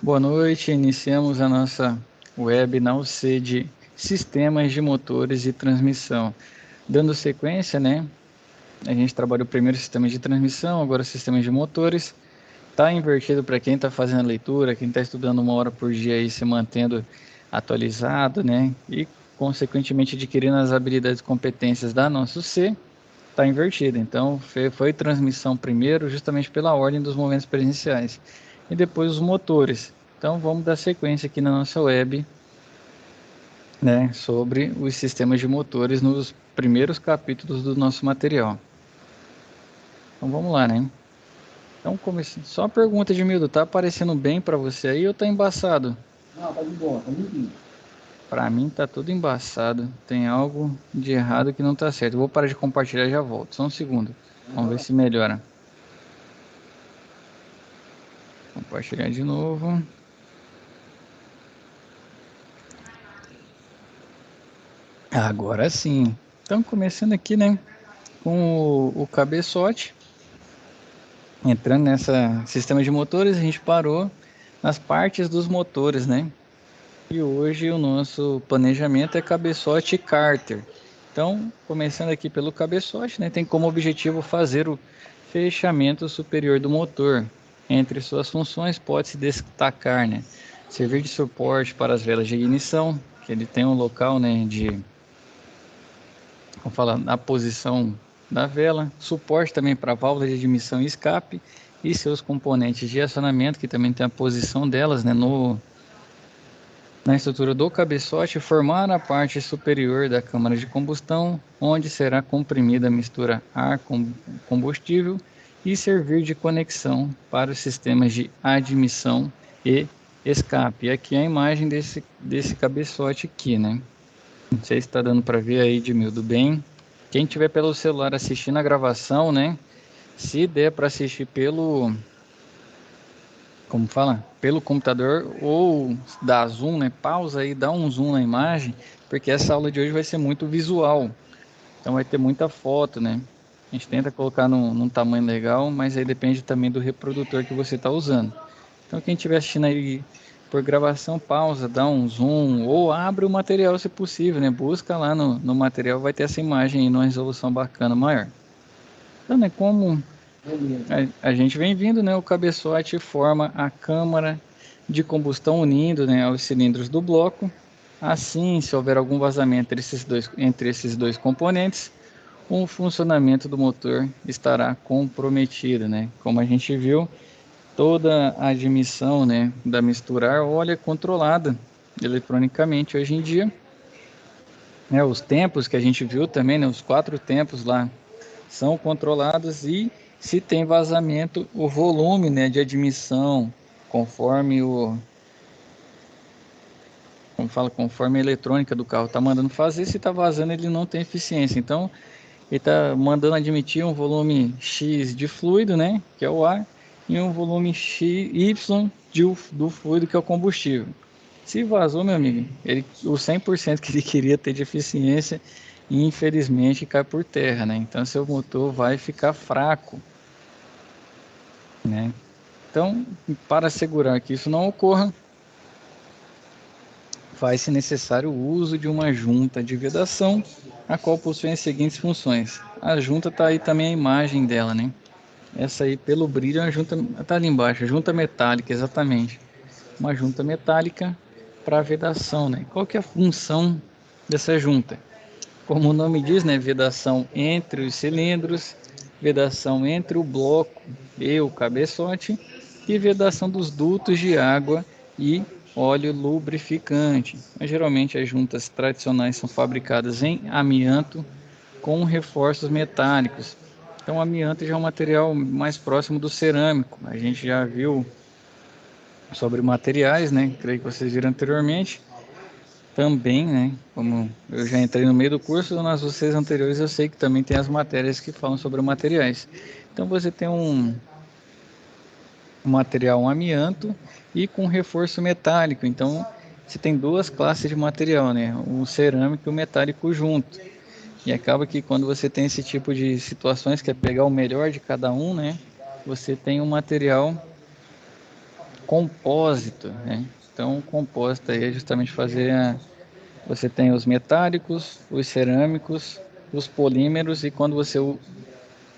Boa noite, iniciamos a nossa web na UC de Sistemas de Motores e Transmissão. Dando sequência, né? A gente trabalhou primeiro sistemas de transmissão, agora sistemas de motores. Está invertido para quem está fazendo a leitura, quem está estudando 1 hora por dia aí, se mantendo atualizado, né? E, consequentemente, adquirindo as habilidades e competências da nossa UC, está invertido. Então, foi transmissão primeiro, justamente pela ordem dos movimentos presenciais. E depois os motores. Então, vamos dar sequência aqui na nossa web, né, sobre os sistemas de motores nos primeiros capítulos do nosso material. Então, vamos lá, né? Então, só uma pergunta, Edmildo, tá aparecendo bem para você aí ou tá embaçado? Não, tá de boa, tá limpinho. Para mim tá tudo embaçado. Tem algo de errado que não tá certo. Eu vou parar de compartilhar e já volto. Só um segundo. Vamos ver se melhora. Compartilhar de novo. Agora sim. Então, começando aqui, né, com o cabeçote. Entrando nessa sistema de motores, a gente parou nas partes dos motores, né? E hoje o nosso planejamento é cabeçote Carter. Então, começando aqui pelo cabeçote, né, tem como objetivo fazer o fechamento superior do motor. Entre suas funções pode-se destacar, né, servir de suporte para as velas de ignição, que ele tem um local, né, de, vamos falar, na posição da vela, suporte também para válvulas de admissão e escape e seus componentes de acionamento, que também tem a posição delas, né, na estrutura do cabeçote, formar a parte superior da câmara de combustão, onde será comprimida a mistura ar-combustível e servir de conexão para os sistemas de admissão e escape. E aqui é a imagem desse cabeçote aqui, né? Não sei se está dando para ver aí, Edmildo, bem. Quem tiver pelo celular assistindo a gravação, né? Se der para assistir como fala, pelo computador ou dá zoom, né? Pausa aí, dá um zoom na imagem, porque essa aula de hoje vai ser muito visual. Então vai ter muita foto, né? A gente tenta colocar num tamanho legal, mas aí depende também do reprodutor que você está usando. Então quem estiver assistindo aí por gravação, pausa, dá um zoom ou abre o material se possível, né? Busca lá no material, vai ter essa imagem aí numa resolução bacana maior. Então, né, como Beleza. a gente vem vindo, né? O cabeçote forma a câmara de combustão unindo, né, aos cilindros do bloco. Assim, se houver algum vazamento entre esses dois componentes, o funcionamento do motor estará comprometido, né? Como a gente viu, toda a admissão, né, da misturar óleo é controlada eletronicamente hoje em dia. Né, os tempos que a gente viu também, né, os 4 tempos lá são controlados e se tem vazamento, o volume, né, de admissão, conforme conforme a eletrônica do carro está mandando fazer, se está vazando ele não tem eficiência. Então, ele está mandando admitir um volume X de fluido, né, que é o ar, e um volume Y do fluido, que é o combustível. Se vazou, meu amigo, o 100% que ele queria ter de eficiência, infelizmente cai por terra, né? Então seu motor vai ficar fraco, né? Então, para assegurar que isso não ocorra, faz-se necessário o uso de uma junta de vedação, a qual possui as seguintes funções. A junta está aí também a imagem dela, né? Essa aí, pelo brilho, é uma junta, está ali embaixo, a junta metálica, exatamente. Uma junta metálica para vedação, né? Qual que é a função dessa junta? Como o nome diz, né? Vedação entre os cilindros, vedação entre o bloco e o cabeçote e vedação dos dutos de água e óleo lubrificante. Mas, geralmente as juntas tradicionais são fabricadas em amianto com reforços metálicos. Então, o amianto já é um material mais próximo do cerâmico. A gente já viu sobre materiais, né? Creio que vocês viram anteriormente. Também, né? Como eu já entrei no meio do curso, nas vocês anteriores eu sei que também tem as matérias que falam sobre materiais. Então você tem um material um amianto e com reforço metálico. Então você tem duas classes de material, né? O cerâmico e o metálico junto. E acaba que quando você tem esse tipo de situações, que é pegar o melhor de cada um, né? Você tem um material compósito, né? Então, o compósito aí é justamente você tem os metálicos, os cerâmicos, os polímeros, e quando você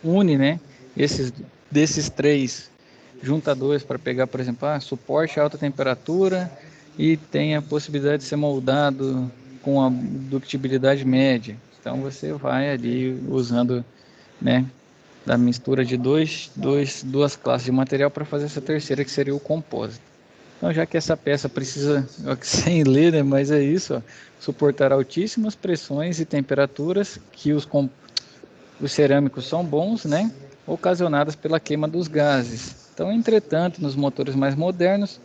une, né, desses três, junta dois para pegar, por exemplo, suporte a alta temperatura e tem a possibilidade de ser moldado com a ductibilidade média. Então você vai ali usando, né, da mistura de duas classes de material para fazer essa terceira, que seria o compósito. Então, já que essa peça precisa, sem ler, né, mas é isso, ó, suportar altíssimas pressões e temperaturas, que os cerâmicos são bons, né, ocasionadas pela queima dos gases. Então, entretanto, nos motores mais modernos,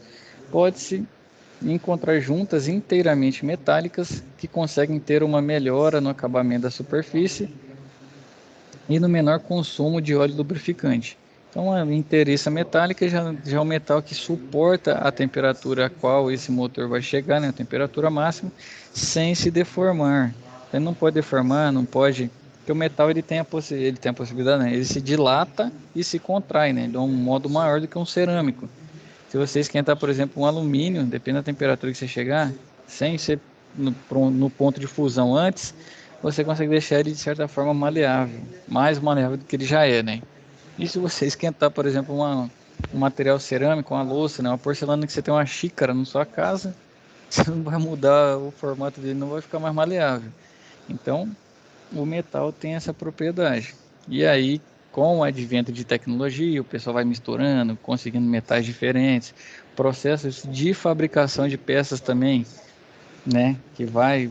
pode-se encontrar juntas inteiramente metálicas que conseguem ter uma melhora no acabamento da superfície e no menor consumo de óleo lubrificante. Então, a inteiriça metálica já é um metal que suporta a temperatura a qual esse motor vai chegar, né, a temperatura máxima, sem se deformar. Ele não pode deformar, não pode, porque o metal ele tem a possibilidade, né, ele se dilata e se contrai, né, de um modo maior do que um cerâmico. Se você esquentar, por exemplo, um alumínio, depende da temperatura que você chegar, sem ser no ponto de fusão antes, você consegue deixar ele de certa forma maleável, mais maleável do que ele já é, né? E se você esquentar, por exemplo, um material cerâmico, uma louça, né, uma porcelana, que você tem uma xícara na sua casa, você não vai mudar o formato dele, não vai ficar mais maleável. Então, o metal tem essa propriedade. E aí, com o advento de tecnologia, o pessoal vai misturando, conseguindo metais diferentes, processos de fabricação de peças também, né, que vai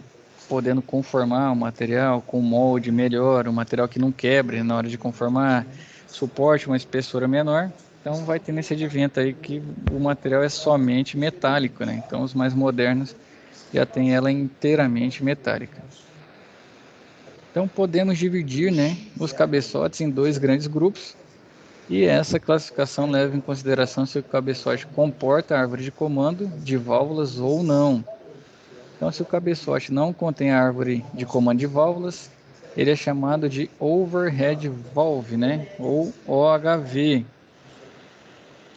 podendo conformar o material com molde melhor, um material que não quebre na hora de conformar, suporte uma espessura menor. Então vai ter nesse advento aí que o material é somente metálico, né? Então os mais modernos já tem ela inteiramente metálica. Então podemos dividir, né, os cabeçotes em dois grandes grupos, e essa classificação leva em consideração se o cabeçote comporta árvore de comando de válvulas ou não. Então, se o cabeçote não contém árvore de comando de válvulas, ele é chamado de overhead valve, né, ou OHV,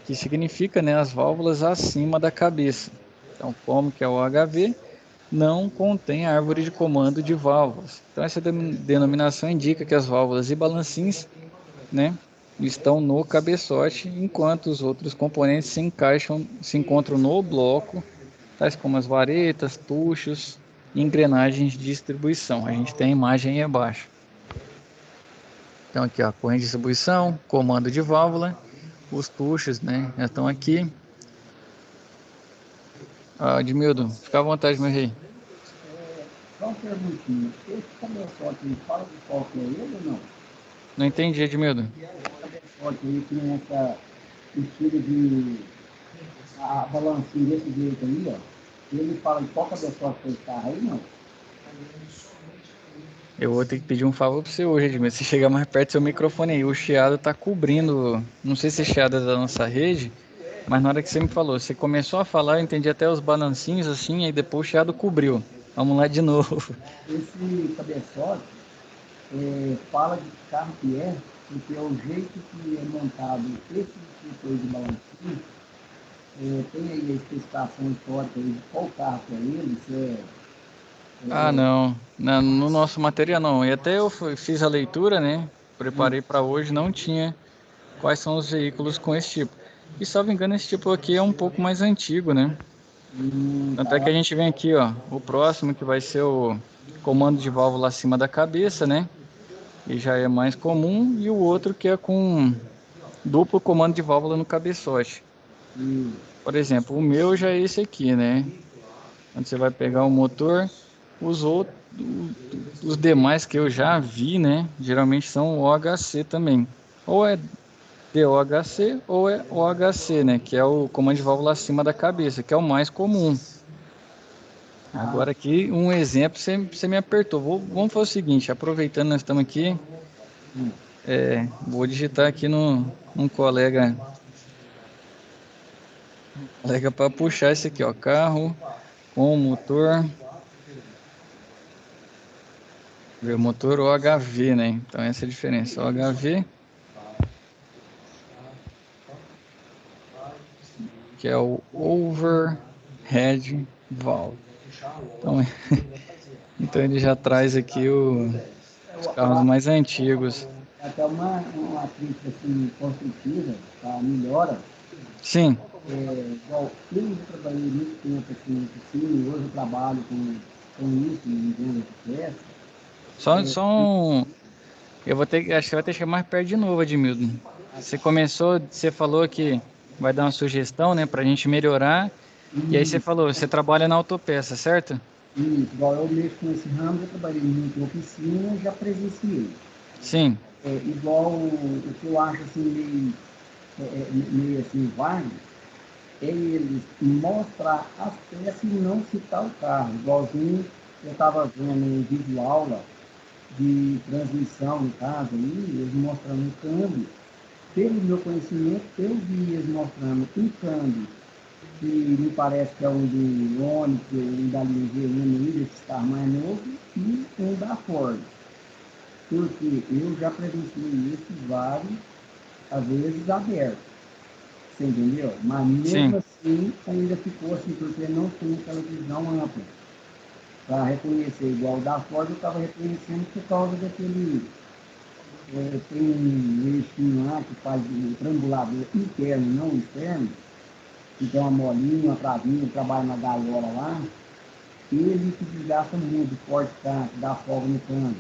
que significa, né, as válvulas acima da cabeça. Então, como que é o OHV? Não contém árvore de comando de válvulas. Então, essa denominação indica que as válvulas e balancins, né, estão no cabeçote, enquanto os outros componentes se encontram no bloco, tais como as varetas, tuchos e engrenagens de distribuição. A gente tem a imagem aí abaixo. Então aqui, ó, corrente de distribuição, comando de válvula, os tuchos, né, já estão aqui. Edmildo, fica à vontade, meu rei. Só uma perguntinha. Esse cabeçote aí, fala de qual que é ele ou não? Não entendi, Edmildo. Cabeçote aí tem essa estilo de a balancinha desse jeito aí, ó. Ele fala de qual cabeçote que ele tá aí, não? Eu vou ter que pedir um favor para você hoje, Edmildo. Se chegar mais perto do seu microfone aí, o chiado tá cobrindo. Não sei se é chiado da nossa rede, mas na hora que você me falou, você começou a falar, eu entendi até os balancinhos assim, aí depois o chiado cobriu. Vamos lá de novo. Esse cabeçote fala de que carro que é, porque o jeito que é montado esse tipo aí de balancinho, tem aí a especificação histórica aí de qual carro que é ele, se é, Não. No nosso material não. E até eu fiz a leitura, né? Preparei para hoje, não tinha quais são os veículos com esse tipo. E, salvo engano, esse tipo aqui é um pouco mais antigo, né? Tanto é que tá, a gente vem aqui, ó, o próximo que vai ser o comando de válvula acima da cabeça, né? E já é mais comum, e o outro que é com duplo comando de válvula no cabeçote. Por exemplo, o meu já é esse aqui, né? Quando você vai pegar o motor, os outros, os demais que eu já vi, né? Geralmente são OHC também. Ou é DOHC ou é OHC, né? Que é o comando de válvula acima da cabeça, que é o mais comum. Agora aqui, um exemplo, você me apertou. Vamos fazer o seguinte, aproveitando nós estamos aqui, vou digitar aqui no um colega para puxar esse aqui, ó, carro com motor, ver motor OHV, né? Então essa é a diferença, OHV, que é o overhead valve. Então, então ele já traz aqui os carros mais antigos. Até uma crítica assim, construtiva, tá? Melhora. Sim. Igual eu já trabalhei muito tempo assim, hoje eu trabalho com isso, em venda de peça. Só um. Eu vou ter, acho que vai ter que chegar mais perto de novo, Edmilton. Você começou, você falou que vai dar uma sugestão, né, pra gente melhorar. E aí você falou, você trabalha na autopeça, certo? Isso, igual eu mexo com esse ramo, já trabalhei muito em oficina, já presenciei. Sim. Igual o que eu acho assim, meio assim, válido, é eles mostrar as peças e não citar o carro. Igualzinho eu estava vendo um vídeo aula de transmissão, no caso, aí, eles mostrando um câmbio. Pelo meu conhecimento, eu vi eles mostrando um câmbio que me parece que é um do Onix, um da linha GM, desse carro mais novo, e um da Ford. Porque eu já presenciei isso várias vezes aberto. Você entendeu? Mas Sim. mesmo assim, ainda ficou assim, porque não tinha aquela visão ampla. Para reconhecer igual o da Ford, eu estava reconhecendo por causa daquele. Tem um eixinho lá que faz um triangulador interno, não externo, que tem uma molinha, uma travinha, trabalha na gaiola lá. Ele que desgasta muito, forte tanto, dá folga no câmbio.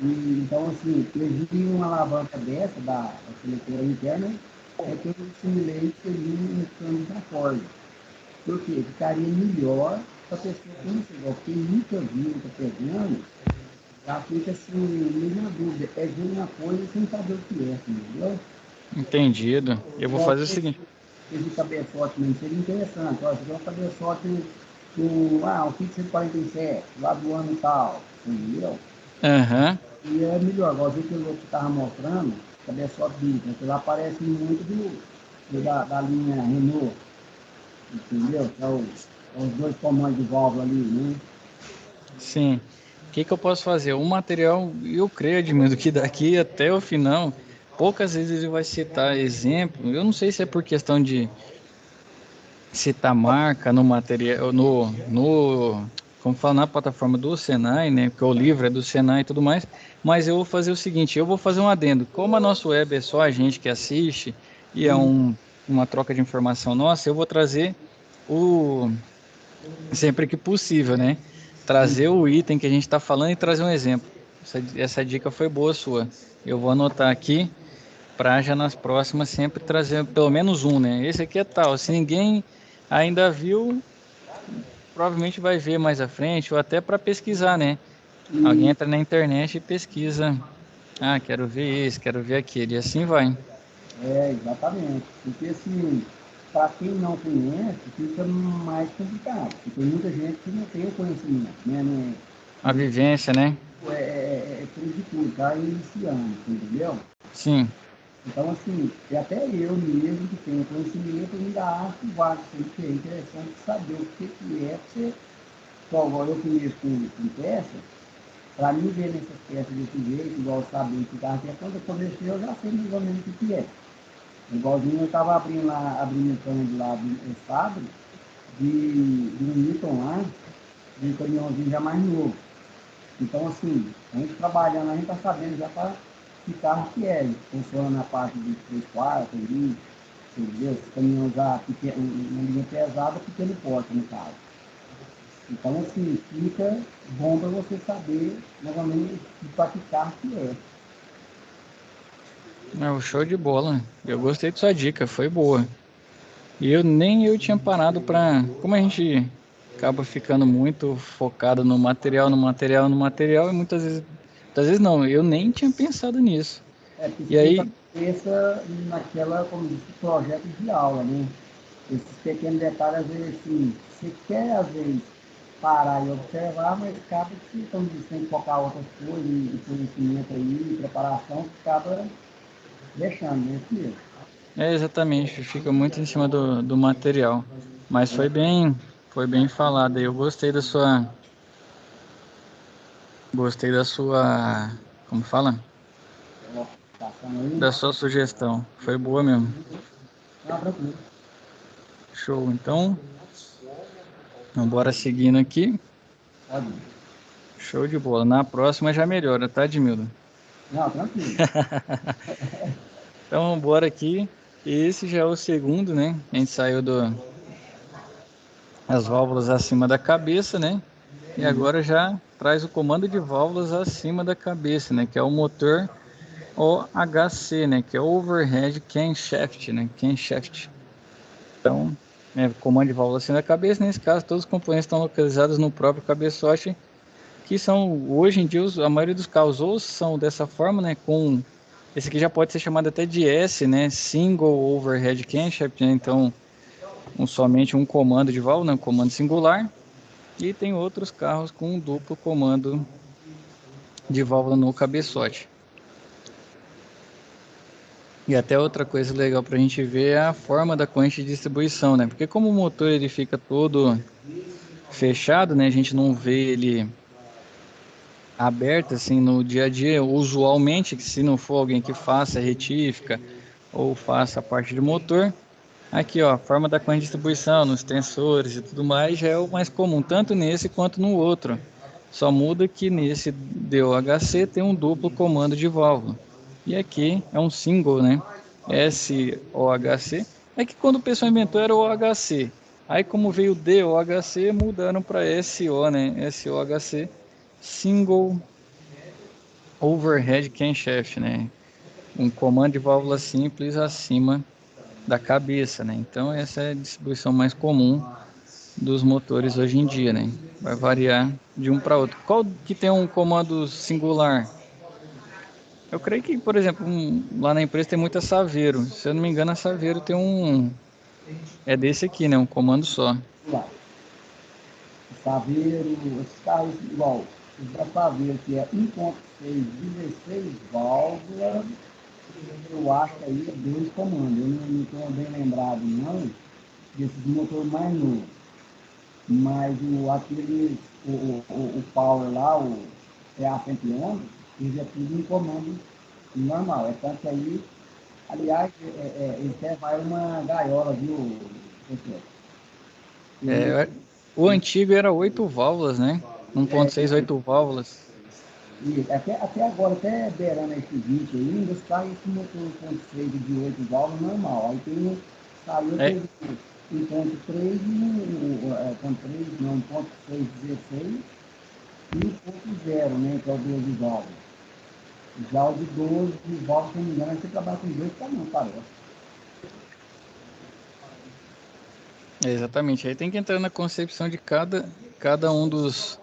E, então, assim, eu vi uma alavanca dessa, da seletora interna, que eu simulei que seria um câmbio da Ford. Por quê? Ficaria melhor para a pessoa conhecer. Igual quem nunca viu, nunca pegando, já fica assim, meio na dúvida. É ver uma coisa sem saber o que é, entendeu? Entendido. Eu vou Igual fazer o seguinte. esse cabeçote mesmo, seria interessante. Olha, você tem um cabeçote um Fit 147, lá do ano tal, entendeu? Aham. E é melhor, igual que o outro estava mostrando, cabeçote duplo, que lá parece muito da linha Renault, entendeu? Os dois comandos de válvula ali, né? Sim. O que que eu posso fazer? O material, eu creio, Edmildo, que daqui até o final, poucas vezes ele vai citar exemplo. Eu não sei se é por questão de citar marca no material, como fala, na plataforma do Senai, né? Porque o livro é do Senai e tudo mais. Mas eu vou fazer o seguinte, eu vou fazer um adendo. Como a nossa web é só a gente que assiste e é uma troca de informação nossa, eu vou trazer o sempre que possível, né? Trazer o item que a gente está falando e trazer um exemplo. Essa dica foi boa sua. Eu vou anotar aqui para já nas próximas sempre trazer pelo menos um, né? Esse aqui é tal. Se ninguém ainda viu, provavelmente vai ver mais à frente ou até para pesquisar, né? Alguém E entra na internet e pesquisa. Ah, quero ver esse, quero ver aquele, e assim vai. exatamente. Porque assim, para quem não conhece, fica mais complicado. Porque tem muita gente que não tem o conhecimento, né? A vivência, né? É tudo de tudo, tá iniciando, entendeu? Sim, Então, assim, e até eu mesmo que tenho conhecimento, ainda acho válido, assim, que é interessante saber o que é você, igual eu conheço com peças, para mim ver nessas peças desse jeito, igual saber que carro que é, quando eu comecei eu já sei mais ou menos o que é. Igualzinho eu estava abrindo um câmbio lá do estado, de um Newton lá, de um caminhãozinho já mais novo. Então, assim, a gente trabalhando, a gente está sabendo já para que carro que é. Funciona na parte de 3 quartos, ali, entendeu? Esse caminhão já pequeno, uma linha pesada, pequeno porte, no caso. Então, assim, fica bom para você saber, mais ou menos, para que carro que é. é o show de bola. Eu gostei de sua dica, foi boa. E nem eu tinha parado para, como a gente acaba ficando muito focado no material, no material, no material, e muitas vezes não, eu nem tinha pensado nisso. Porque você E tem que aí, cabeça naquela, como diz, projeto de aula, né? Esses pequenos detalhes, às vezes, assim, você quer, às vezes, parar e observar, mas acaba que, como diz, tem que focar outras coisas, e conhecimento aí, preparação, que acaba deixando, né, filho? exatamente, fica muito em cima do material. Mas foi bem falado. Eu gostei da sua, como fala? Passando aí. Da sua sugestão. Foi boa mesmo. Não, tranquilo. Show. Então, bora seguindo aqui. Pode ir. Show de bola. Na próxima já melhora, tá, Edmildo? Não, tranquilo. Então, bora aqui. Esse já é o segundo, né? A gente saiu as válvulas acima da cabeça, né? E agora já traz o comando de válvulas acima da cabeça, né? Que é o motor OHC, né? Que é Overhead Camshaft, né? Camshaft. Então, comando de válvula acima da cabeça. Nesse caso, todos os componentes estão localizados no próprio cabeçote, que são, hoje em dia, a maioria dos carros ou são dessa forma, né? Com esse aqui já pode ser chamado até de S, né? Single Overhead Camshaft, né? Então, somente um comando de válvula, né? Um comando singular. E tem outros carros com um duplo comando de válvula no cabeçote. E até outra coisa legal para a gente ver é a forma da corrente de distribuição, né? Porque como o motor ele fica todo fechado, né? A gente não vê ele aberto assim no dia a dia. Usualmente, se não for alguém que faça retífica ou faça a parte do motor, aqui ó, a forma da corrente de distribuição nos tensores e tudo mais já é o mais comum, tanto nesse quanto no outro. Só muda que nesse DOHC tem um duplo comando de válvula. E aqui é um single, né? SOHC. É que quando o pessoal inventou era o OHC. Aí como veio o DOHC, mudaram para SO, né? SOHC. Single Overhead Camshaft, né? Um comando de válvula simples acima da cabeça, né? Então essa é a distribuição mais comum dos motores hoje em dia, né? Vai variar de um para outro. Qual que tem um comando singular? Eu creio que, por exemplo, lá na empresa tem muita Saveiro. Se eu não me engano, a Saveiro tem um... É desse aqui, né? Um comando só. Lá. Saveiro, esses carros igual. Os da Saveiro, que é 1.6, 16 válvulas, eu acho que aí é 2 comandos. Eu não estou bem lembrado, não, desses motores mais novos. Mas o Power lá, o PA111, ele é tudo em comando normal. É tanto que aí, aliás, ele até vai uma gaiola, viu, professor? Ele, É, o antigo era 8 válvulas, né? 1.6, 8 válvulas. e até agora, até beirando esse 20 aí, ainda sai esse motor 1.6 de 8 válvulas normal. Aí tem, saiu É, teve 1.3 e 1.3, não, 1.6, 16 e o 1.0, né, que é o 12 válvulas. Já o de 12 válvulas, se não me engano, você trabalha com dois caminhões, parece. exatamente. Aí tem que entrar na concepção de cada um dos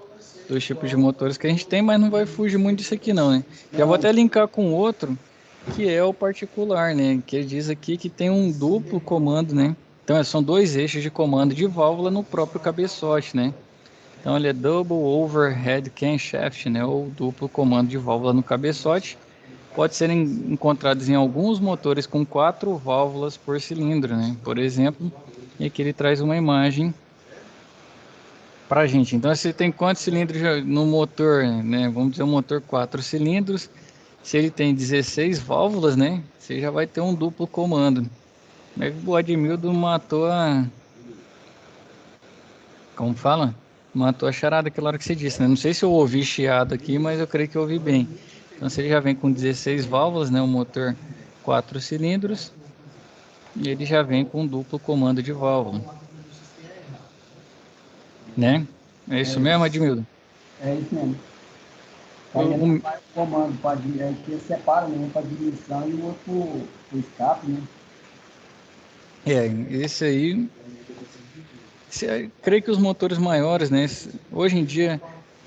tipos de motores que a gente tem, mas não vai fugir muito disso aqui não, né? Já vou Não, até linkar com outro, que é o particular, né? Que ele diz aqui que tem um duplo comando, né? Então são dois eixos de comando de válvula no próprio cabeçote, né? Então ele é Double Overhead Camshaft, né? Ou duplo comando de válvula no cabeçote. Pode ser encontrados em alguns motores com 4 válvulas por cilindro, né? Por exemplo, e aqui ele traz uma imagem para a gente. Então, você tem quantos cilindros no motor, né? Vamos dizer um motor 4 cilindros. Se ele tem 16 válvulas, né? Você já vai ter um duplo comando. Mas o Admildo matou a... Como fala? Matou a charada aquela hora que você disse, né? Não sei se eu ouvi chiado aqui, mas eu creio que eu ouvi bem. Então, se ele já vem com 16 válvulas, né? Um motor 4 cilindros. E ele já vem com duplo comando de válvula, né? É isso é, mesmo, Admildo? é isso mesmo. O, Aí o, entra mais comando, que separa, né, um para diminuição e o outro para o escape, né? esse aí, creio que os motores maiores, né? Hoje em dia,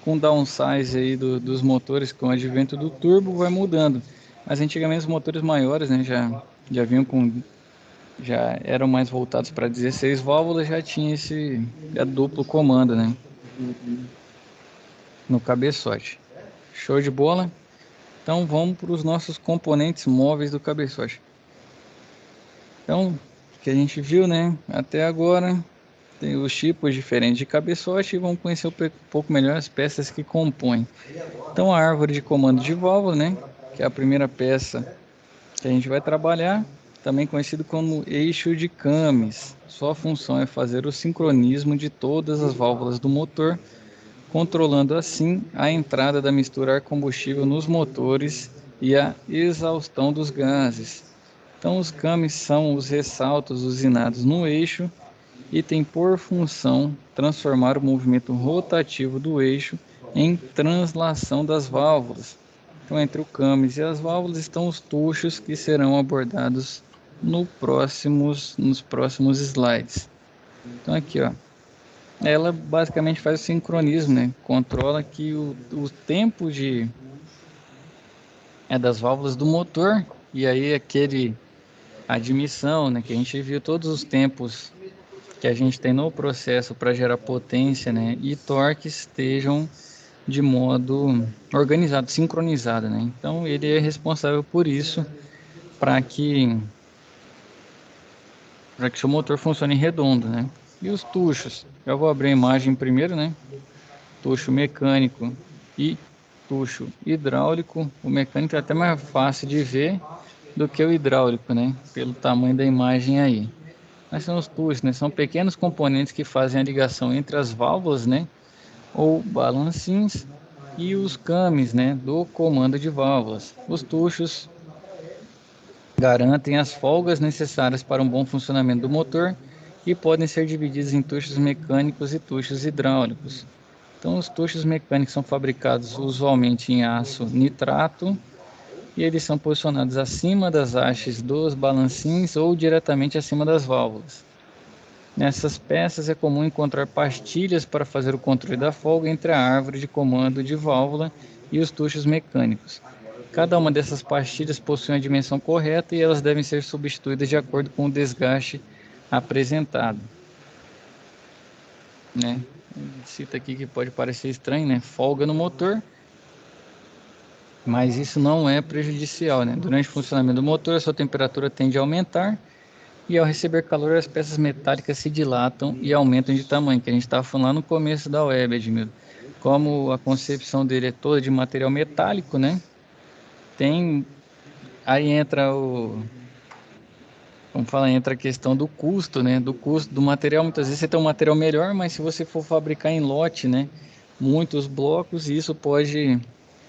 com o downsize aí dos motores, com o advento do turbo, vai mudando. Mas antigamente os motores maiores, né? Já vinham com, já eram mais voltados para 16 válvulas, já tinha esse duplo comando, né? No cabeçote. Show de bola. Então vamos para os nossos componentes móveis do cabeçote. Então, o que a gente viu, né? Até agora tem os tipos diferentes de cabeçote e vamos conhecer pouco melhor as peças que compõem. Então, a árvore de comando de válvula, né? Que é a primeira peça que a gente vai trabalhar. também conhecido como eixo de Camis. Sua função é fazer o sincronismo de todas as válvulas do motor, controlando assim a entrada da mistura ar-combustível nos motores e a exaustão dos gases. Então, os camis são os ressaltos usinados no eixo e têm por função transformar o movimento rotativo do eixo em translação das válvulas. Então, entre o camis e as válvulas estão os tuchos que serão abordados nos próximos slides. Então, aqui, ó, ela basicamente faz o sincronismo, né? Controla que o tempo das válvulas do motor, e aí aquele admissão, né, que a gente viu todos os tempos que a gente tem no processo para gerar potência, né, e torque estejam de modo organizado, sincronizado, né? Então ele é responsável por isso para que seu motor funcione redondo, né? E os tuchos, eu vou abrir a imagem primeiro, né? Tucho mecânico e tucho hidráulico. O mecânico é até mais fácil de ver do que o hidráulico, né? Pelo tamanho da imagem aí. Mas são os tuchos, né? São pequenos componentes que fazem a ligação entre as válvulas, né? Ou balancins e os camis, né? Do comando de válvulas. Os tuchos garantem as folgas necessárias para um bom funcionamento do motor e podem ser divididos em tuchos mecânicos e tuchos hidráulicos. Então, os tuchos mecânicos são fabricados usualmente em aço nitrato e eles são posicionados acima das hastes dos balancins ou diretamente acima das válvulas. Nessas peças é comum encontrar pastilhas para fazer o controle da folga entre a árvore de comando de válvula e os tuchos mecânicos. Cada uma dessas pastilhas possui uma dimensão correta e elas devem ser substituídas de acordo com o desgaste apresentado, né? Cita aqui que pode parecer estranho, né? Folga no motor, mas isso não é prejudicial, né? Durante o funcionamento do motor, a sua temperatura tende a aumentar e ao receber calor, as peças metálicas se dilatam e aumentam de tamanho, que a gente estava falando lá no começo da web, Edmildo. Como a concepção dele é toda de material metálico, né? Aí entra entra a questão do custo, né? Do custo do material. Muitas vezes você tem um material melhor, mas se você for fabricar em lote, né? Muitos blocos, isso pode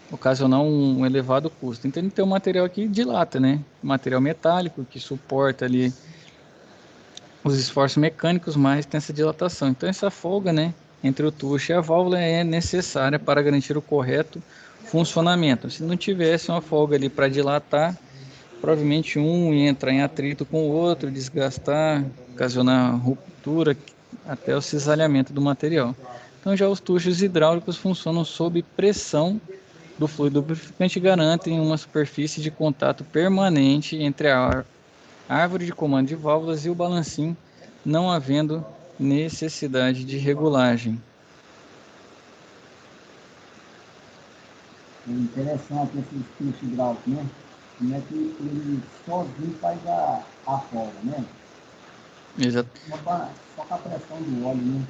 ocasionar um elevado custo. Então, ele tem um material aqui de lata, né? Material metálico que suporta ali os esforços mecânicos, mas tem essa dilatação. Então, essa folga, né? Entre o tucho e a válvula é necessária para garantir o correto funcionamento. Se não tivesse uma folga ali para dilatar, provavelmente um ia entrar em atrito com o outro, desgastar, ocasionar ruptura, até o cisalhamento do material. Então já os tuchos hidráulicos funcionam sob pressão do fluido lubrificante e garantem uma superfície de contato permanente entre a árvore de comando de válvulas e o balancim, não havendo necessidade de regulagem. É interessante esse tucho hidráulico, né? Como é que ele sozinho faz a folga, né? Exato. Só com a pressão do óleo, né?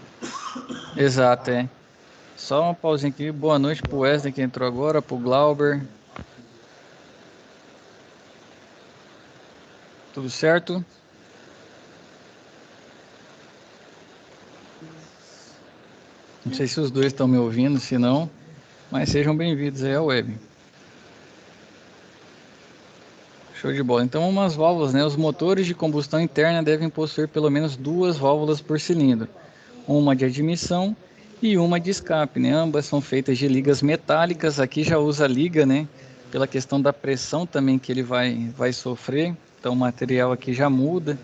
Exato, é. Só uma pausinha aqui. Boa noite pro Wesley que entrou agora, pro Glauber. Tudo certo? Não sei se os dois estão me ouvindo, se não, mas sejam bem-vindos aí à web. Show de bola. Então, umas válvulas, né? Os motores de combustão interna devem possuir pelo menos duas válvulas por cilindro, uma de admissão e uma de escape, né? Ambas são feitas de ligas metálicas. Aqui já usa liga, né? Pela questão da pressão também que ele vai sofrer. Então, o material aqui já muda.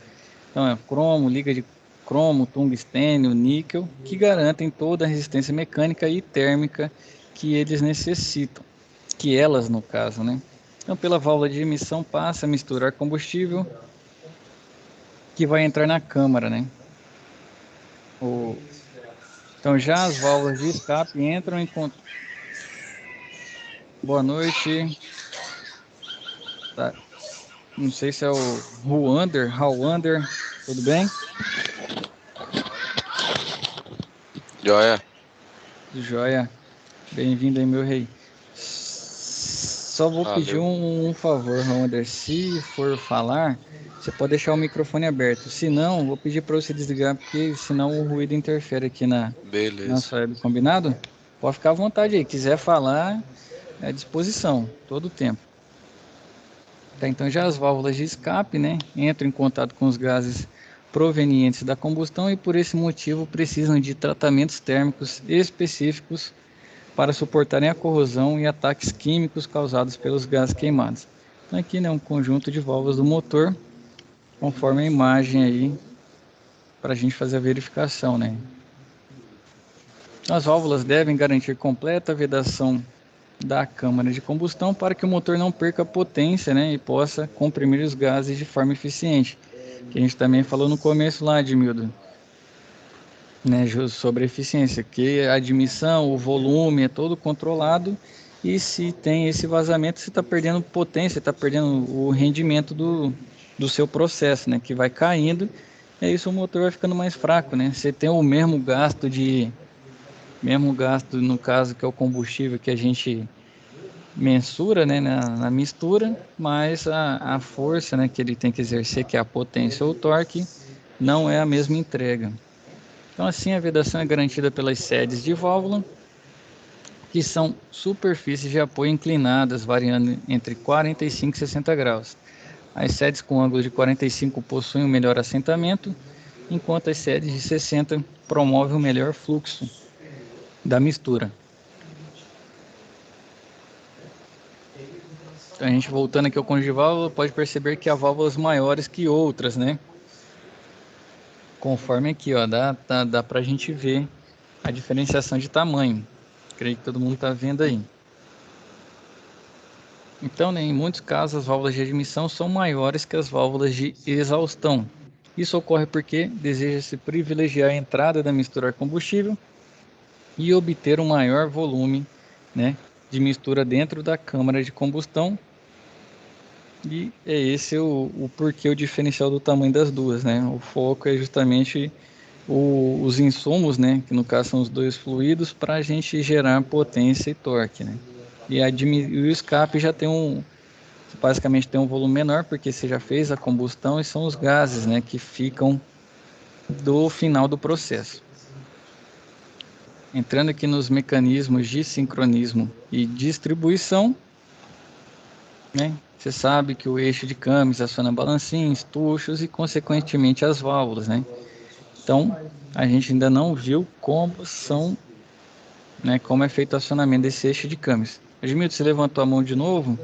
Então, é cromo, liga de cromo, tungstênio, níquel, que garantem toda a resistência mecânica e térmica que eles necessitam, que elas no caso, né? Então, pela válvula de emissão passa a misturar combustível que vai entrar na câmara, né? Então, já as válvulas de escape entram em contato. Boa noite. Tá. Não sei se é o Ruander, tudo bem? Joia. Joia. Bem-vindo aí, meu rei. Só vou pedir um favor, Ruander. Se for falar, você pode deixar o microfone aberto. Se não, vou pedir para você desligar, porque senão o ruído interfere aqui na Beleza. sua web, combinado? Pode ficar à vontade aí, quiser falar, é à disposição, todo o tempo. Tá, então já as válvulas de escape, né, entram em contato com os gases provenientes da combustão e por esse motivo precisam de tratamentos térmicos específicos para suportarem a corrosão e ataques químicos causados pelos gases queimados. Então aqui, né, um conjunto de válvulas do motor, conforme a imagem aí, para a gente fazer a verificação, né. As válvulas devem garantir completa vedação da câmara de combustão para que o motor não perca potência, né, e possa comprimir os gases de forma eficiente. Que a gente também falou no começo lá, Edmildo, né, sobre a eficiência, que a admissão, o volume é todo controlado e se tem esse vazamento, você está perdendo potência, está perdendo o rendimento do seu processo, né, que vai caindo, e aí o seu motor vai ficando mais fraco, né, você tem o mesmo gasto no caso que é o combustível que a gente mensura, né, na mistura, mas a força, né, que ele tem que exercer, que é a potência ou o torque, não é a mesma entrega. Então, assim, a vedação é garantida pelas sedes de válvula, que são superfícies de apoio inclinadas, variando entre 45 e 60 graus. As sedes com ângulo de 45 possuem um melhor assentamento, enquanto as sedes de 60 promovem um melhor fluxo da mistura. Então, a gente voltando aqui ao cônjuge de válvula, pode perceber que há válvulas maiores que outras, né? Conforme aqui, ó, dá pra gente ver a diferenciação de tamanho. Creio que todo mundo está vendo aí. Então, né, em muitos casos, as válvulas de admissão são maiores que as válvulas de exaustão. Isso ocorre porque deseja-se privilegiar a entrada da mistura a combustível e obter um maior volume, né, de mistura dentro da câmara de combustão. E é esse o porquê, o diferencial do tamanho das duas, né? O foco é justamente os insumos, né? Que no caso são os dois fluidos, para a gente gerar potência e torque, né? E o escape já tem basicamente tem um volume menor, porque você já fez a combustão e são os gases, né? Que ficam do final do processo. Entrando aqui nos mecanismos de sincronismo e distribuição, né? Você sabe que o eixo de câmbios aciona balancins, tuchos e, consequentemente, as válvulas, né? Então, a gente ainda não viu como são, né, como é feito o acionamento desse eixo de câmbios. Edmilton, você levantou a mão de novo?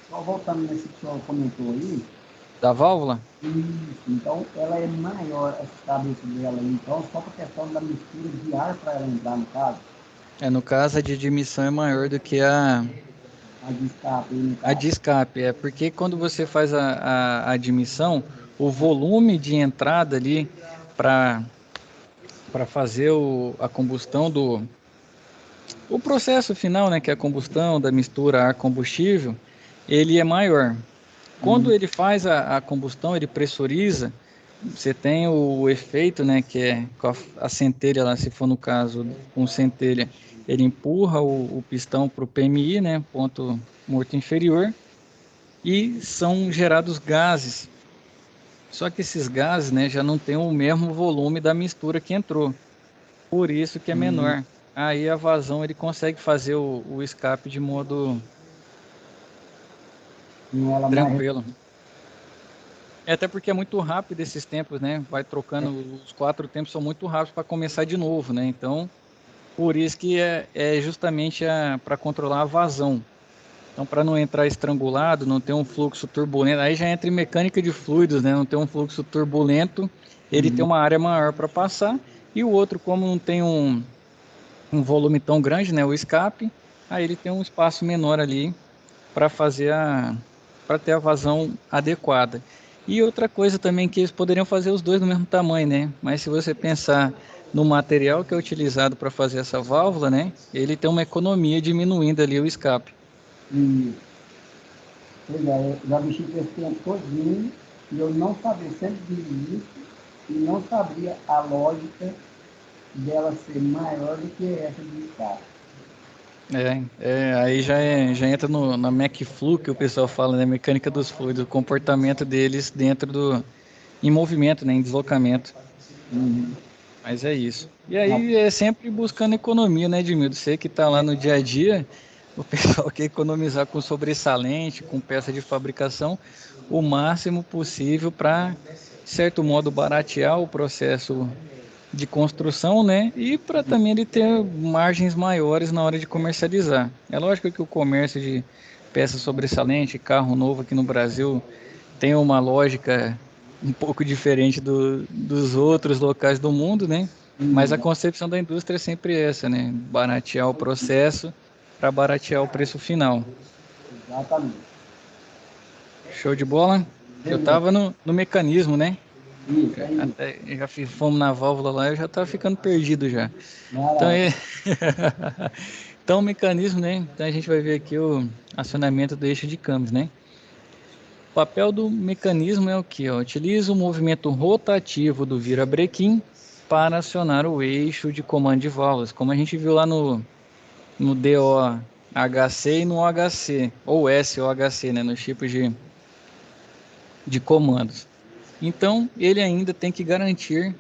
Só voltando nesse que o senhor comentou aí, Da válvula? isso, então ela é maior, essa cabeça dela aí, então só por questão da mistura de ar para ela entrar no caso, No caso, a de admissão é maior do que a de escape aí no a caso. de escape. É porque quando você faz a admissão, o volume de entrada ali para fazer a combustão o processo final, né, que é a combustão da mistura ar-combustível, ele é maior. Quando ele faz a combustão, ele pressuriza, você tem o efeito, né, que é com a centelha lá, se for no caso com centelha, ele empurra o pistão para o PMI, né, ponto morto inferior, e são gerados gases. Só que esses gases, né, já não tem o mesmo volume da mistura que entrou, por isso que é menor. Aí a vazão ele consegue fazer o escape de modo E ela mais. tranquilo. Até porque é muito rápido esses tempos, né? Vai trocando, os 4 tempos são muito rápidos para começar de novo, né? Então, por isso que é justamente para controlar a vazão. Então, para não entrar estrangulado, não ter um fluxo turbulento, aí já entra em mecânica de fluidos, né? Não ter um fluxo turbulento, ele tem uma área maior para passar, e o outro, como não tem um volume tão grande, né? O escape, aí ele tem um espaço menor ali para para ter a vazão adequada. E outra coisa também que eles poderiam fazer os dois do mesmo tamanho, né? Mas se você pensar no material que é utilizado para fazer essa válvula, né? Ele tem uma economia diminuindo ali o escape. E, pois é, eu já mexi com esse tempo todinho e eu não sabia, sempre vi isso e não sabia a lógica dela ser maior do que essa de escape. Aí já entra na McFlu, que o pessoal fala, né? Mecânica dos fluidos, o comportamento deles em movimento, né? Em deslocamento. Uhum. Mas é isso. E Ah, aí é sempre buscando economia, né, Edmildo? Você que está lá no dia a dia, o pessoal quer economizar com sobressalente, com peça de fabricação, o máximo possível para, de certo modo, baratear o processo de construção, né? E para também ele ter margens maiores na hora de comercializar. É lógico que o comércio de peça sobressalente, carro novo aqui no Brasil, tem uma lógica um pouco diferente dos outros locais do mundo, né? Mas a uhum. concepção da indústria é sempre essa, né? Baratear o processo para baratear o preço final. Exatamente. Show de bola? Eu Beleza. estava no mecanismo, né? Isso, é isso. Fomos na válvula lá, eu já estava ficando perdido já. Vai Então, lá. então o mecanismo, né? Então a gente vai ver aqui o acionamento do eixo de câmbios, né? O papel do mecanismo é o que? Utiliza o movimento rotativo do virabrequim para acionar o eixo de comando de válvulas, como a gente viu lá no DOHC e no OHC, ou SOHC, né, nos tipos de comandos. Então, ele ainda tem que garantir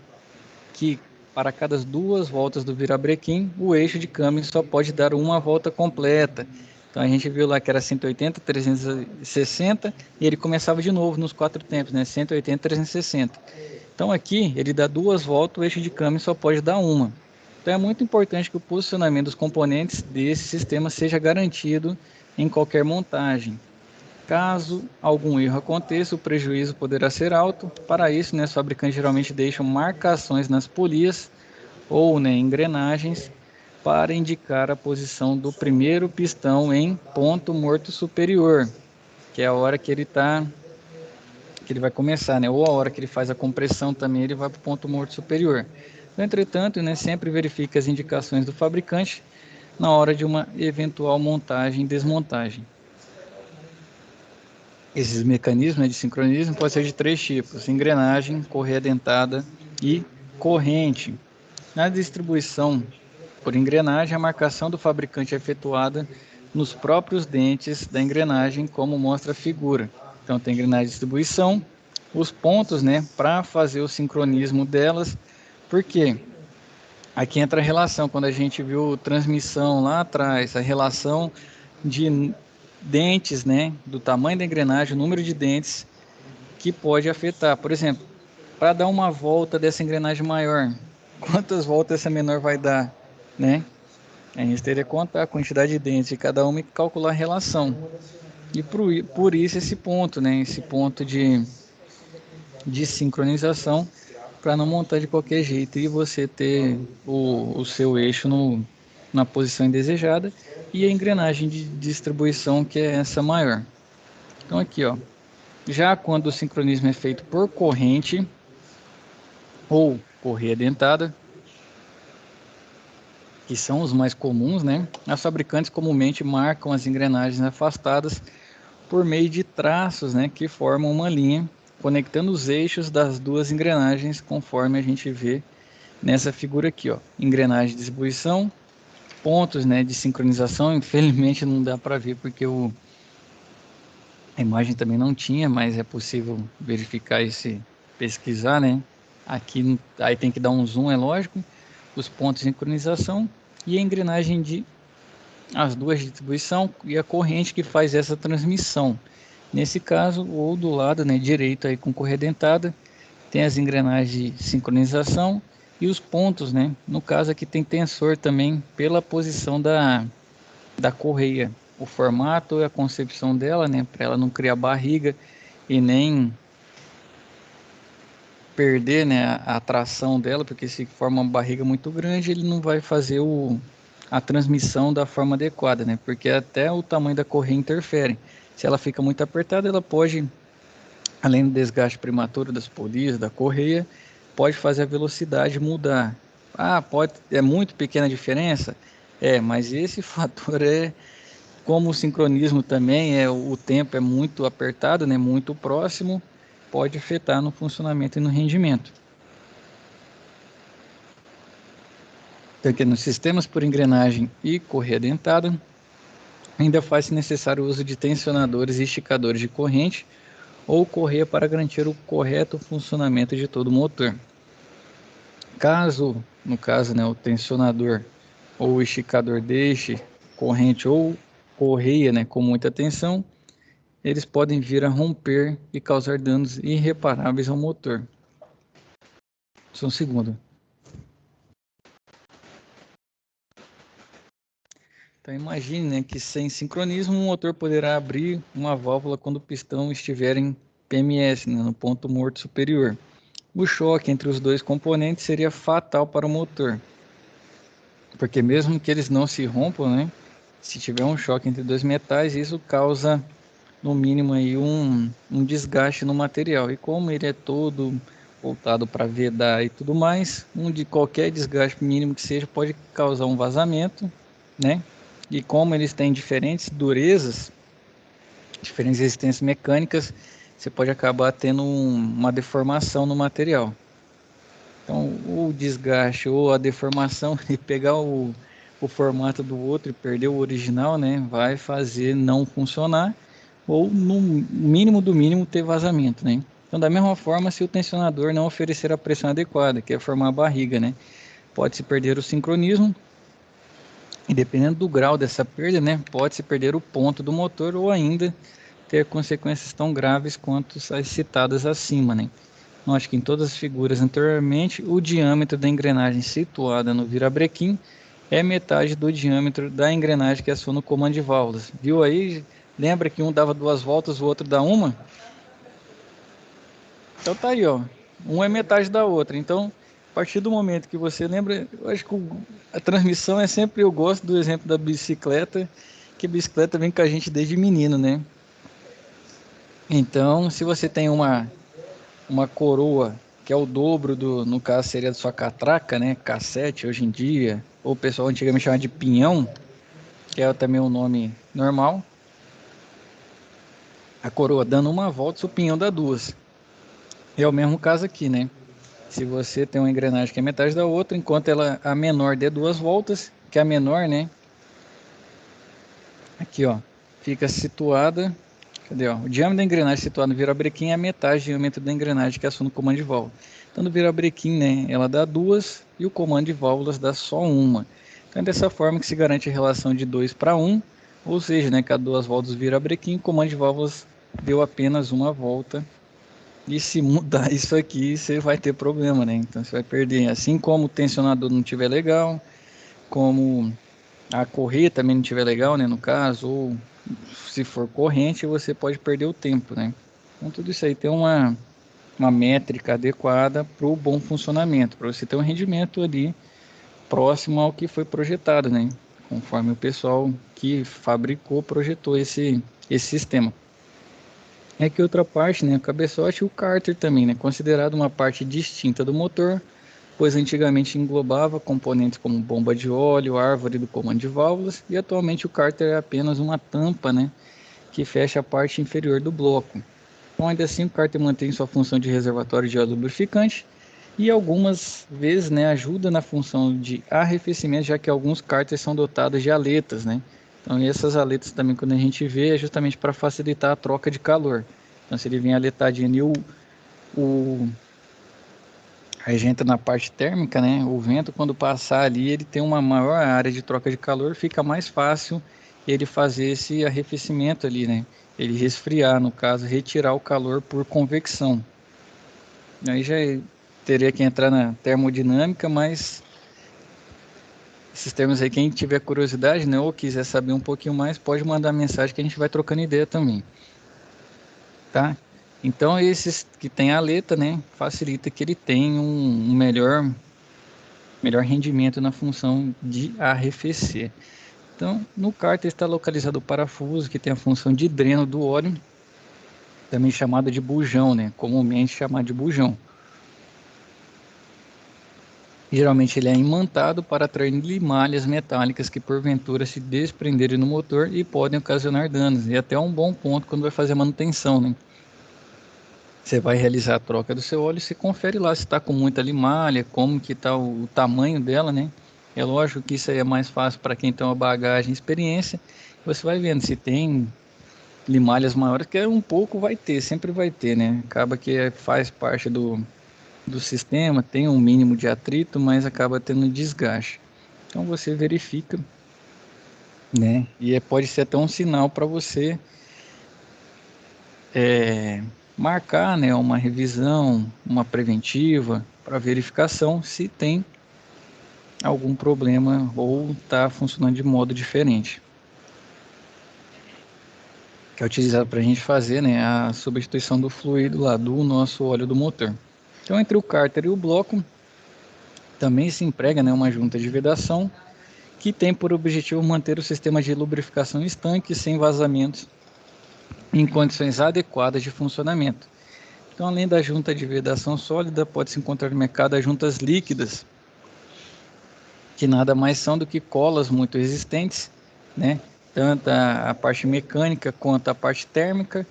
que para cada duas voltas do virabrequim, o eixo de câmbio só pode dar uma volta completa. Então a gente viu lá que era 180, 360 e ele começava de novo nos quatro tempos, né? 180, 360. Então aqui ele dá duas voltas, o eixo de câmbio só pode dar uma. Então é muito importante que o posicionamento dos componentes desse sistema seja garantido em qualquer montagem. Caso algum erro aconteça, o prejuízo poderá ser alto. Para isso, né, os fabricantes geralmente deixam marcações nas polias ou, né, engrenagens para indicar a posição do primeiro pistão em ponto morto superior, que é a hora que ele vai começar, né? Ou a hora que ele faz a compressão também ele vai para o ponto morto superior. Entretanto, né, sempre verifique as indicações do fabricante na hora de uma eventual montagem e desmontagem. Esses mecanismos, né, de sincronismo podem ser de três tipos: engrenagem, correia dentada e corrente. Na distribuição por engrenagem, a marcação do fabricante é efetuada nos próprios dentes da engrenagem, como mostra a figura. Então, tem engrenagem de distribuição, os pontos, né, para fazer o sincronismo delas. Por quê? Aqui entra a relação, quando a gente viu transmissão lá atrás, a relação de dentes, né, do tamanho da engrenagem, o número de dentes que pode afetar. Por exemplo, para dar uma volta dessa engrenagem maior, quantas voltas essa menor vai dar, né? A gente teria que contar a quantidade de dentes de cada uma e calcular a relação. E por isso esse ponto, né? Esse ponto de sincronização para não montar de qualquer jeito e você ter o seu eixo na posição indesejada e a engrenagem de distribuição que é essa maior. Então aqui, ó, já quando o sincronismo é feito por corrente ou correia dentada, que são os mais comuns, né? As fabricantes comumente marcam as engrenagens afastadas por meio de traços, né, que formam uma linha conectando os eixos das duas engrenagens, conforme a gente vê nessa figura aqui, ó. Engrenagem de distribuição, pontos, né, de sincronização. Infelizmente não dá para ver porque a imagem também não tinha, mas é possível verificar e se pesquisar, né? Aqui aí tem que dar um zoom, é lógico. Os pontos de sincronização e a engrenagem de as duas de distribuição e a corrente que faz essa transmissão. Nesse caso, ou do lado, né, direito aí com correia dentada, tem as engrenagens de sincronização e os pontos, né? No caso aqui tem tensor também pela posição da correia, o formato e a concepção dela, né, para ela não criar barriga e nem perder, né, a tração dela, porque se forma uma barriga muito grande, ele não vai fazer a transmissão da forma adequada, né? Porque até o tamanho da correia interfere. Se ela fica muito apertada, ela pode, além do desgaste prematuro das polias, da correia, pode fazer a velocidade mudar. Ah, pode, é muito pequena a diferença? É, mas esse fator é como o sincronismo também o tempo é muito apertado, né, muito próximo, pode afetar no funcionamento e no rendimento. Então, aqui nos sistemas por engrenagem e correia dentada, ainda faz-se necessário o uso de tensionadores e esticadores de corrente ou correia para garantir o correto funcionamento de todo o motor. No caso, né, o tensionador ou o esticador deixe corrente ou correia, né, com muita tensão, eles podem vir a romper e causar danos irreparáveis ao motor. Só um segundo. Então imagine, né, que sem sincronismo o motor poderá abrir uma válvula quando o pistão estiver em PMS, né, no ponto morto superior. O choque entre os dois componentes seria fatal para o motor, porque mesmo que eles não se rompam, né, se tiver um choque entre dois metais, isso causa no mínimo aí um desgaste no material. E como ele é todo voltado para vedar e tudo mais, de qualquer desgaste mínimo que seja pode causar um vazamento, né? E como eles têm diferentes durezas, diferentes resistências mecânicas, você pode acabar tendo uma deformação no material. Então, o desgaste ou a deformação e pegar o formato do outro e perder o original, né, vai fazer não funcionar ou no mínimo do mínimo ter vazamento, né? Então, da mesma forma, se o tensionador não oferecer a pressão adequada, que é formar a barriga, né, pode-se perder o sincronismo e dependendo do grau dessa perda, né, pode-se perder o ponto do motor ou ainda ter consequências tão graves quanto as citadas acima, né? Eu acho que em todas as figuras anteriormente, o diâmetro da engrenagem situada no virabrequim é metade do diâmetro da engrenagem que aciona o comando de válvulas. Viu aí? Lembra que um dava 2 voltas, o outro dá uma? Então tá aí, ó. Um é metade da outra. Então, a partir do momento que você lembra, eu acho que a transmissão é sempre, eu gosto do exemplo da bicicleta, que a bicicleta vem com a gente desde menino, né? Então, se você tem uma coroa, que é o dobro no caso seria da sua catraca, né? Cassete hoje em dia, ou o pessoal antigamente chamava de pinhão, que é também um nome normal. A coroa dando uma volta, o pinhão dá duas. É o mesmo caso aqui, né? Se você tem uma engrenagem que é metade da outra, enquanto ela a menor dê 2 voltas, que a menor, né? Aqui, ó, fica situada. Cadê, ó? O diâmetro da engrenagem situado no virabrequim é a metade do diâmetro da engrenagem que aciona o comando de válvula. Então, no virabrequim, né, ela dá duas e o comando de válvulas dá só uma. Então, é dessa forma que se garante a relação de 2 para 1, ou seja, né, cada 2 voltas do virabrequim, o comando de válvulas deu apenas uma volta. E se mudar isso aqui, você vai ter problema, né? Então, você vai perder. Assim como o tensionador não estiver legal, como a correia também não estiver legal, né, no caso, ou se for corrente, você pode perder o tempo, né? Então tudo isso aí tem uma métrica adequada para o bom funcionamento, para você ter um rendimento ali próximo ao que foi projetado, né? Conforme o pessoal que fabricou, projetou esse sistema. É que outra parte, né, o cabeçote e o cárter também, né, considerado uma parte distinta do motor, pois antigamente englobava componentes como bomba de óleo, árvore do comando de válvulas, e atualmente o cárter é apenas uma tampa, né, que fecha a parte inferior do bloco. Então, ainda assim, o cárter mantém sua função de reservatório de óleo lubrificante e algumas vezes, né, ajuda na função de arrefecimento, já que alguns cárteres são dotados de aletas, né. Então, essas aletas também, quando a gente vê, é justamente para facilitar a troca de calor. Então, se ele vem aletadinho ali, a gente entra na parte térmica, né? O vento, quando passar ali, ele tem uma maior área de troca de calor, fica mais fácil ele fazer esse arrefecimento ali, né? Ele resfriar, no caso, retirar o calor por convecção. Aí já teria que entrar na termodinâmica, mas esses termos aí, quem tiver curiosidade, né, ou quiser saber um pouquinho mais, pode mandar mensagem que a gente vai trocando ideia também, tá? Então, esses que tem a aleta, né, facilita que ele tenha um melhor rendimento na função de arrefecer. Então, no cárter está localizado o parafuso, que tem a função de dreno do óleo, também chamado de bujão, né? Comumente chamado de bujão. Geralmente ele é imantado para atrair limalhas metálicas que porventura se desprenderem no motor e podem ocasionar danos. E até um bom ponto quando vai fazer a manutenção, né? Você vai realizar a troca do seu óleo, você confere lá se está com muita limalha, como que está o tamanho dela, né? É lógico que isso aí é mais fácil para quem tem uma bagagem e experiência. Você vai vendo se tem limalhas maiores, que é um pouco vai ter, sempre vai ter, né? Acaba que faz parte do sistema, tem um mínimo de atrito, mas acaba tendo desgaste. Então você verifica, né? E pode ser até um sinal para você marcar, né, uma revisão, uma preventiva para verificação se tem algum problema ou está funcionando de modo diferente. Que é utilizado para a gente fazer, né, a substituição do fluido lá do nosso óleo do motor. Então, entre o cárter e o bloco, também se emprega, né, uma junta de vedação que tem por objetivo manter o sistema de lubrificação estanque sem vazamentos em condições adequadas de funcionamento. Então, além da junta de vedação sólida, pode-se encontrar no mercado as juntas líquidas, que nada mais são do que colas muito resistentes, né? Tanto a parte mecânica quanto a parte térmica,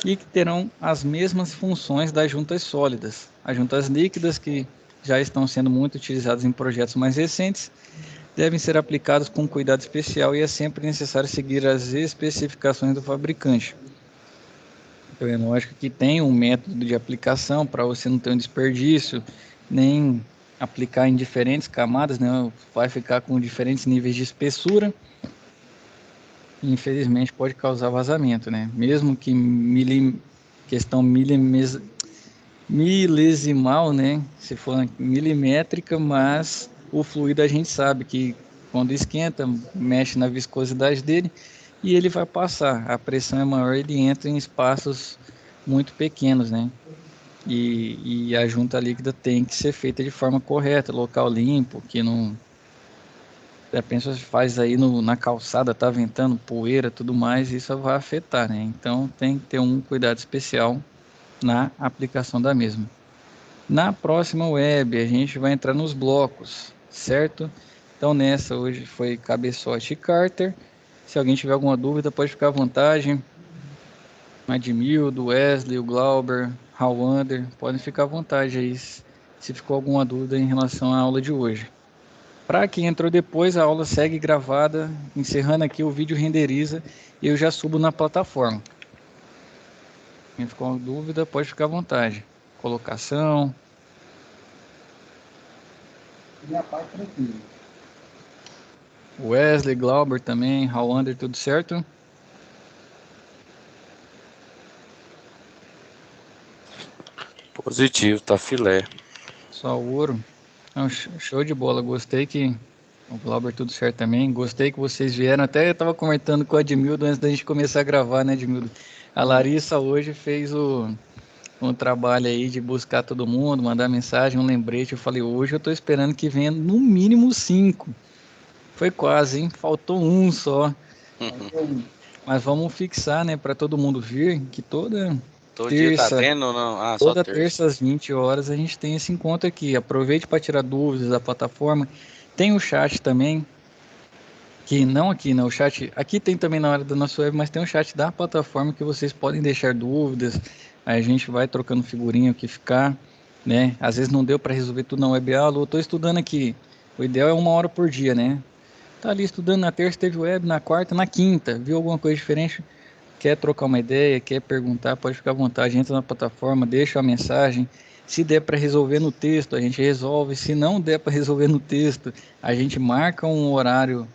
e que terão as mesmas funções das juntas sólidas. As juntas líquidas, que já estão sendo muito utilizadas em projetos mais recentes, devem ser aplicadas com cuidado especial e é sempre necessário seguir as especificações do fabricante. Então é lógico que tem um método de aplicação para você não ter um desperdício, nem aplicar em diferentes camadas, né? Vai ficar com diferentes níveis de espessura e infelizmente pode causar vazamento, né? Mesmo que questão milesimal, né? Se for milimétrica, mas o fluido a gente sabe que quando esquenta, mexe na viscosidade dele e ele vai passar. A pressão é maior, ele entra em espaços muito pequenos, né? E a junta líquida tem que ser feita de forma correta, local limpo, que não. A pessoa faz aí na calçada, tá ventando poeira, tudo mais, isso vai afetar, né? Então tem que ter um cuidado especial na aplicação da mesma. Na próxima web a gente vai entrar nos blocos, certo? Então nessa hoje foi cabeçote e cárter. Se alguém tiver alguma dúvida pode ficar à vontade. Admildo, Wesley, o Glauber, Rawander, podem ficar à vontade aí se ficou alguma dúvida em relação à aula de hoje. Para quem entrou depois, a aula segue gravada, encerrando aqui o vídeo renderiza e eu já subo na plataforma. Quem ficou com dúvida pode ficar à vontade. Colocação. Minha parte tranquila. Wesley, Glauber também, Rawander, tudo certo? Positivo, tá filé. Só ouro. Não, show de bola, gostei que o Glauber tudo certo também. Gostei que vocês vieram. Até eu estava comentando com o Admildo antes da gente começar a gravar, né, Admildo? A Larissa hoje fez um trabalho aí de buscar todo mundo, mandar mensagem, um lembrete. Eu falei, hoje eu estou esperando que venha no mínimo 5. Foi quase, hein? Faltou um só. Mas vamos fixar, né, para todo mundo vir, que toda Todo dia tá terça, tendo ou não? Ah, só toda terça. terça às 20 horas a gente tem esse encontro aqui. Aproveite para tirar dúvidas da plataforma. Tem o chat também, que não aqui, né? O chat aqui tem também na hora da nossa web, mas tem o chat da plataforma que vocês podem deixar dúvidas. Aí a gente vai trocando figurinha o que ficar, né? Às vezes não deu para resolver tudo na web aula. Eu estou estudando aqui. O ideal é 1 hora por dia, né? Tá ali estudando na terça, teve web, na quarta, na quinta. Viu alguma coisa diferente? Quer trocar uma ideia, quer perguntar, pode ficar à vontade, entra na plataforma, deixa a mensagem. Se der para resolver no texto, a gente resolve. Se não der para resolver no texto, a gente marca um horário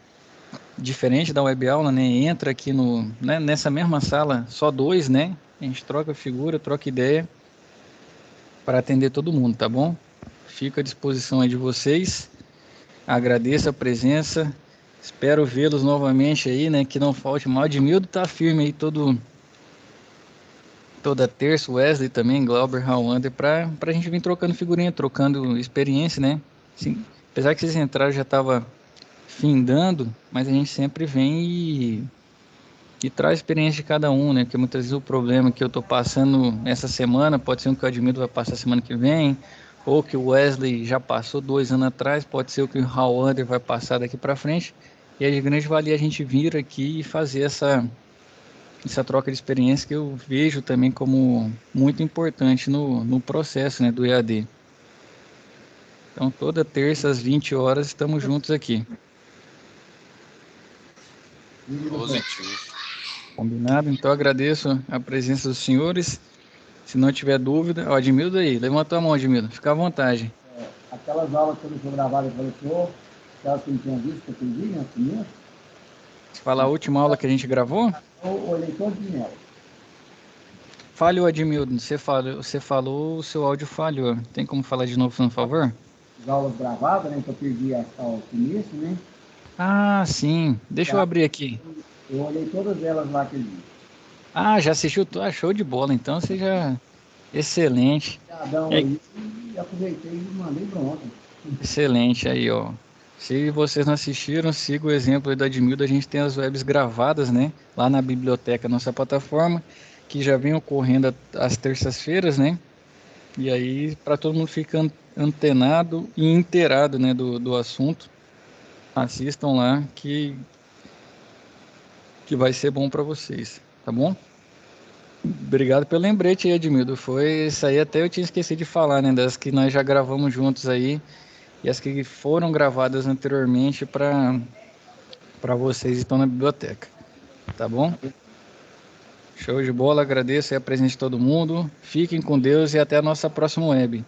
diferente da web aula, né? Entra aqui nessa mesma sala, só 2, né? A gente troca figura, troca ideia para atender todo mundo, tá bom? Fico à disposição aí de vocês. Agradeço a presença. Espero vê-los novamente aí, né? Que não falte mal. Admildo tá firme aí toda terça, Wesley também, Glauber, Rawander, pra gente vir trocando figurinha, trocando experiência, né? Sim, apesar que vocês entraram já tava findando, mas a gente sempre vem e traz a experiência de cada um, né? Porque muitas vezes o problema que eu tô passando essa semana pode ser o que o Admildo vai passar semana que vem, ou que o Wesley já passou 2 anos atrás, pode ser o que o Rawander vai passar daqui para frente. E é de grande valia a gente vir aqui e fazer essa troca de experiência que eu vejo também como muito importante no processo, né, do EAD. Então, toda terça às 20 horas estamos juntos aqui. Positivo. Combinado? Então, agradeço a presença dos senhores. Se não tiver dúvida, ó, Admildo aí, levantou a mão, Admildo, fica à vontade. Aquelas aulas que eu deixei gravadas para o senhor, aquelas que eu não tinha visto, aquele dia, né, primeiro, Se falar a última aula que a gente gravou, eu olhei todinho nela. falhou, Admildo, você falou, o seu áudio falhou. Tem como falar de novo, por favor? As aulas gravadas, né, que eu perdi ao começo, né? Ah, sim. Deixa eu abrir aqui. Eu olhei todas elas lá aquele dia. Ah, já assistiu? Ah, show de bola. Então, seja excelente. Obrigadão É, aí, e aproveitei e mandei pronto. excelente aí, ó. Se vocês não assistiram, siga o exemplo aí do Admildo. A gente tem as webs gravadas, né? Lá na biblioteca, nossa plataforma, que já vem ocorrendo às terças-feiras, né? E aí, para todo mundo ficar antenado e inteirado, né, do assunto, assistam lá que vai ser bom para vocês, tá bom? Obrigado pelo lembrete aí, Edmildo. Foi isso aí, até eu tinha esquecido de falar, né? Das que nós já gravamos juntos aí e as que foram gravadas anteriormente para vocês que estão na biblioteca, tá bom? Show de bola, agradeço aí a presença de todo mundo. Fiquem com Deus e até a nossa próxima web.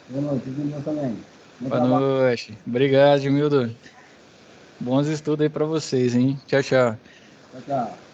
Boa noite, tudo também. Bom Boa trabalho. noite. Obrigado, Edmildo. Bons estudos aí para vocês, hein? Tchau, tchau. Tchau, tchau.